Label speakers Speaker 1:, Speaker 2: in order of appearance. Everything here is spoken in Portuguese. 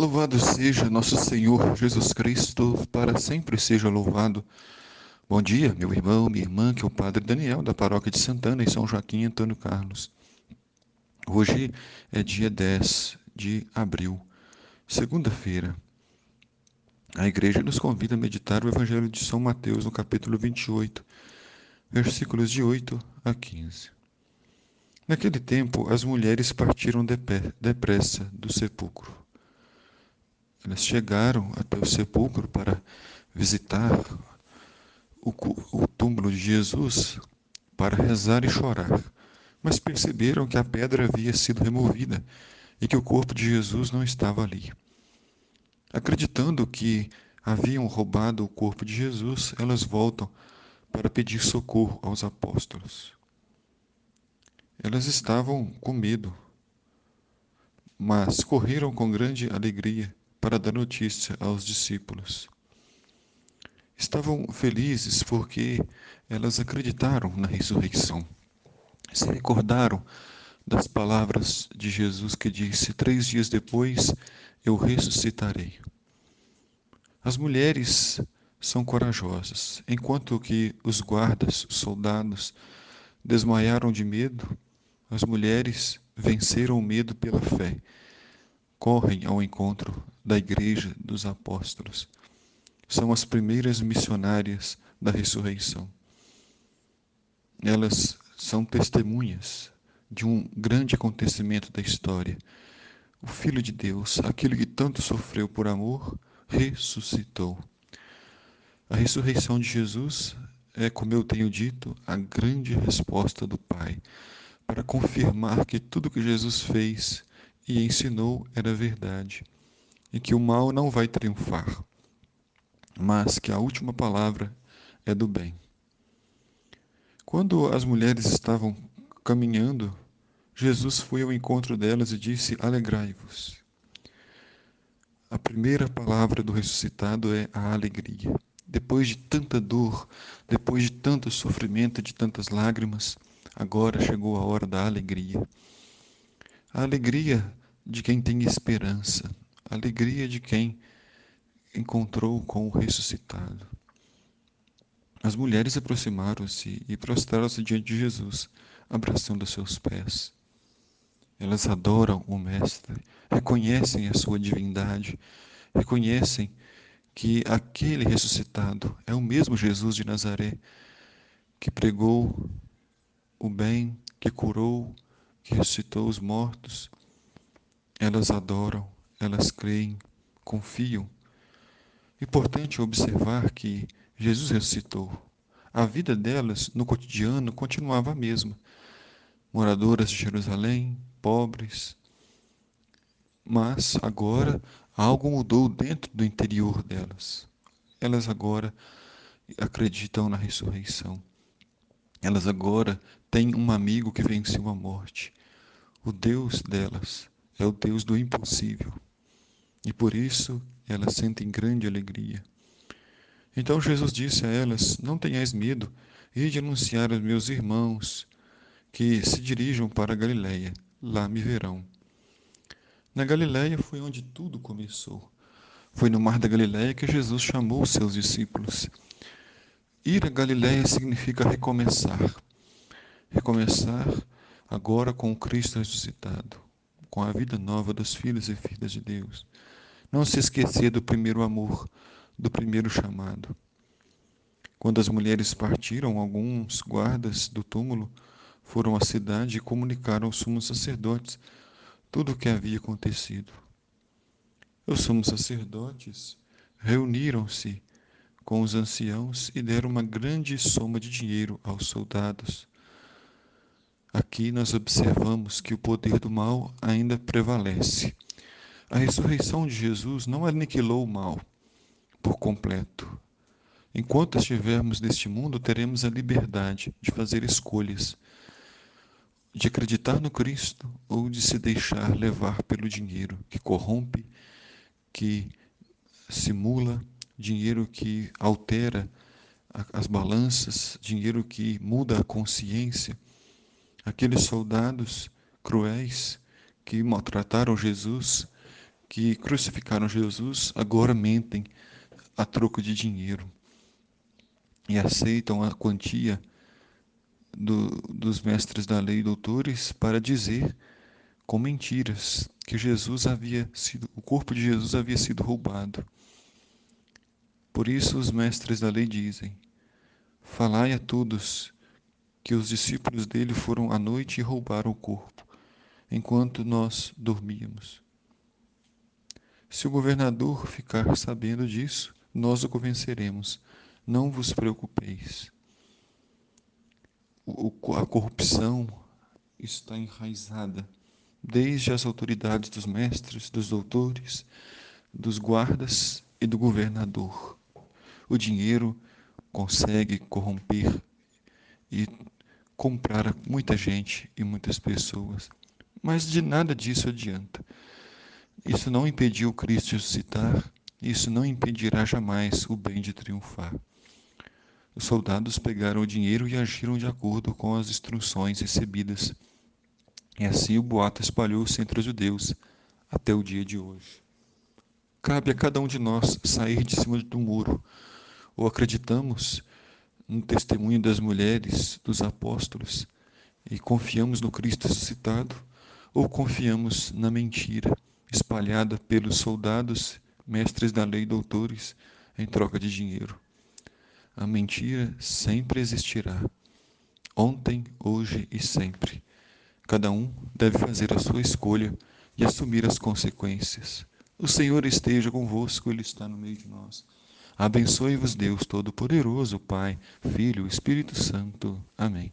Speaker 1: Louvado seja nosso Senhor Jesus Cristo, para sempre seja louvado. Bom dia, meu irmão, minha irmã, que é o Padre Daniel, da Paróquia de Santana, em São Joaquim, Antônio Carlos. Hoje é dia 10 de abril, segunda-feira. A Igreja nos convida a meditar o Evangelho de São Mateus, no capítulo 28, versículos de 8 a 15. Naquele tempo, as mulheres partiram depressa do sepulcro. Elas chegaram até o sepulcro para visitar o túmulo de Jesus para rezar e chorar, mas perceberam que a pedra havia sido removida e que o corpo de Jesus não estava ali. Acreditando que haviam roubado o corpo de Jesus, elas voltam para pedir socorro aos apóstolos. Elas estavam com medo, mas correram com grande alegria para dar notícia aos discípulos. Estavam felizes porque elas acreditaram na ressurreição. Se recordaram das palavras de Jesus que disse: 3 dias depois eu ressuscitarei. As mulheres são corajosas, enquanto que os guardas, os soldados, desmaiaram de medo, as mulheres venceram o medo pela fé, correm ao encontro da igreja dos apóstolos. São as primeiras missionárias da ressurreição. Elas são testemunhas de um grande acontecimento da história. O Filho de Deus, aquele que tanto sofreu por amor, ressuscitou. A ressurreição de Jesus é, como eu tenho dito, a grande resposta do Pai para confirmar que tudo que Jesus fez e ensinou era verdade e que o mal não vai triunfar, mas que a última palavra é do bem. Quando as mulheres estavam caminhando, Jesus foi ao encontro delas e disse: Alegrai-vos. A primeira palavra do ressuscitado é a alegria. Depois de tanta dor, depois de tanto sofrimento, de tantas lágrimas, agora chegou a hora da alegria. A alegria de quem tem esperança, a alegria de quem encontrou com o ressuscitado. As mulheres aproximaram-se e prostraram-se diante de Jesus, abraçando seus pés. Elas adoram o Mestre, reconhecem a sua divindade, reconhecem que aquele ressuscitado é o mesmo Jesus de Nazaré, que pregou o bem, que curou, que ressuscitou os mortos. Elas adoram, elas creem, confiam. Importante observar que Jesus ressuscitou. A vida delas, no cotidiano, continuava a mesma. Moradoras de Jerusalém, pobres, mas agora algo mudou dentro do interior delas. Elas agora acreditam na ressurreição. Elas agora têm um amigo que venceu a morte. O Deus delas é o Deus do impossível. E por isso elas sentem grande alegria. Então Jesus disse a elas: Não tenhais medo, ide anunciar aos meus irmãos que se dirijam para a Galiléia. Lá me verão. Na Galiléia foi onde tudo começou. Foi no mar da Galiléia que Jesus chamou os seus discípulos. Ir a Galiléia significa recomeçar. Recomeçar agora com o Cristo ressuscitado, com a vida nova dos filhos e filhas de Deus. Não se esquecer do primeiro amor, do primeiro chamado. Quando as mulheres partiram, alguns guardas do túmulo foram à cidade e comunicaram aos sumos sacerdotes tudo o que havia acontecido. Os sumos sacerdotes reuniram-se com os anciãos e deram uma grande soma de dinheiro aos soldados. Aqui nós observamos que o poder do mal ainda prevalece. A ressurreição de Jesus não aniquilou o mal por completo. Enquanto estivermos neste mundo, teremos a liberdade de fazer escolhas, de acreditar no Cristo ou de se deixar levar pelo dinheiro que corrompe, que simula, dinheiro que altera as balanças, dinheiro que muda a consciência. Aqueles soldados cruéis que maltrataram Jesus, que crucificaram Jesus agora mentem a troco de dinheiro e aceitam a quantia dos mestres da lei e doutores para dizer com mentiras que o corpo de Jesus havia sido roubado. Por isso os mestres da lei dizem: falai a todos que os discípulos dele foram à noite e roubaram o corpo, enquanto nós dormíamos. Se o governador ficar sabendo disso, nós o convenceremos. Não vos preocupeis. A corrupção está enraizada desde as autoridades dos mestres, dos doutores, dos guardas e do governador. O dinheiro consegue corromper e comprar muita gente e muitas pessoas, mas de nada disso adianta. Isso não impediu Cristo de ressuscitar, isso não impedirá jamais o bem de triunfar. Os soldados pegaram o dinheiro e agiram de acordo com as instruções recebidas. E assim o boato espalhou-se entre os judeus até o dia de hoje. Cabe a cada um de nós sair de cima do muro. Ou acreditamos no testemunho das mulheres, dos apóstolos, e confiamos no Cristo ressuscitado, ou confiamos na mentira espalhada pelos soldados, mestres da lei e doutores, em troca de dinheiro. A mentira sempre existirá, ontem, hoje e sempre. Cada um deve fazer a sua escolha e assumir as consequências. O Senhor esteja convosco, Ele está no meio de nós. Abençoe-vos Deus Todo-Poderoso, Pai, Filho e Espírito Santo. Amém.